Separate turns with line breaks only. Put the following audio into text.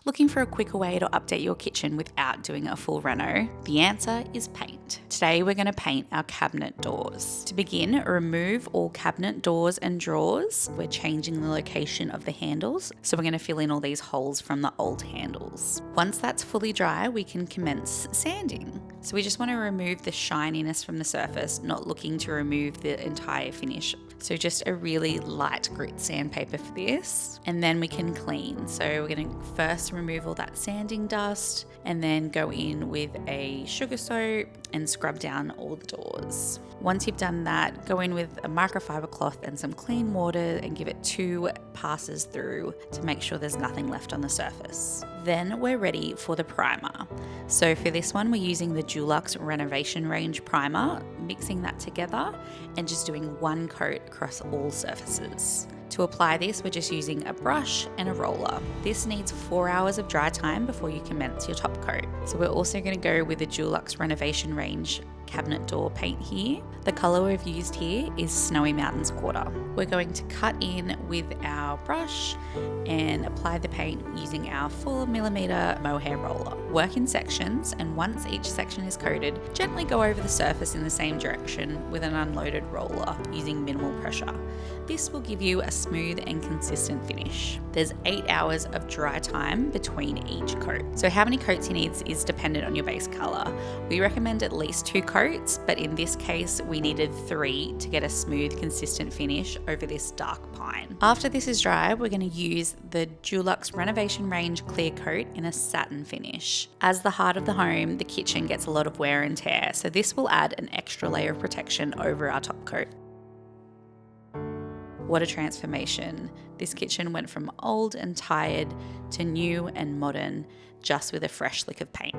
Looking for a quicker way to update your kitchen without doing a full reno? The answer is paint. Today we're going to paint our cabinet doors. To begin, remove all cabinet doors and drawers. We're changing the location of the handles, so we're going to fill in all these holes from the old handles. Once that's fully dry, we can commence sanding. So we just want to remove the shininess from the surface, not looking to remove the entire finish. So just a really light grit sandpaper for this, and then we can clean. So we're going to first remove all that sanding dust and then go in with a sugar soap and scrub down all the doors. Once you've done that, go in with a microfiber cloth and some clean water and give it 2 passes through to make sure there's nothing left on the surface. Then we're ready for the primer. So for this one, we're using the Dulux Renovation Range primer, mixing that together and just doing 1 coat across all surfaces. To apply this, we're just using a brush and a roller. This needs 4 hours of dry time before you commence your top coat. So we're also going to go with the Dulux Renovation Range cabinet door paint here. The colour we've used here is Snowy Mountains Quarter. We're going to cut in with our brush and apply the paint using our 4mm mohair roller. Work in sections, and once each section is coated, gently go over the surface in the same direction with an unloaded roller using minimal pressure. This will give you a smooth and consistent finish. There's 8 hours of dry time between each coat. So how many coats you need is dependent on your base colour. We recommend at least 2 coats, but in this case we needed 3 to get a smooth, consistent finish over this dark pine. After this is dry, we're going to use the Dulux Renovation Range Clear Coat in a satin finish. As the heart of the home, the kitchen gets a lot of wear and tear, so this will add an extra layer of protection over our top coat. What a transformation. This kitchen went from old and tired to new and modern, just with a fresh lick of paint.